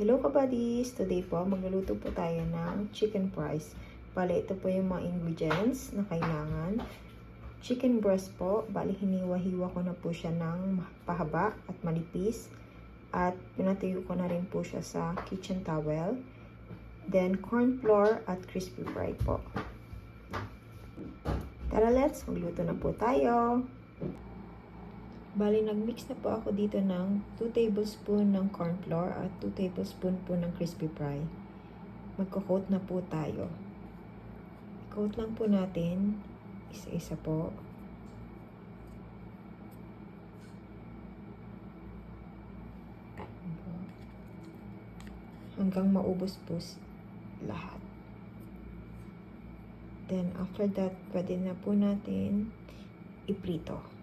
Hello kabadis! Today po, magluluto po tayo ng chicken fries. Bale, ito po yung mga ingredients na kailangan. Chicken breast po, bale hiniwa-hiwa ko na po siya ng pahaba at manipis. At pinatuyo ko na rin po siya sa kitchen towel. Then, corn flour at crispy fry po. Tara, let's magluto na po tayo. Bali, nagmix na po ako dito ng 2 tablespoon ng corn flour at 2 tablespoon po ng crispy fry. Magko-coat na po tayo. I-coat lang po natin isa-isa po. Hanggang maubos po lahat. Then, after that, pwede na po natin iprito.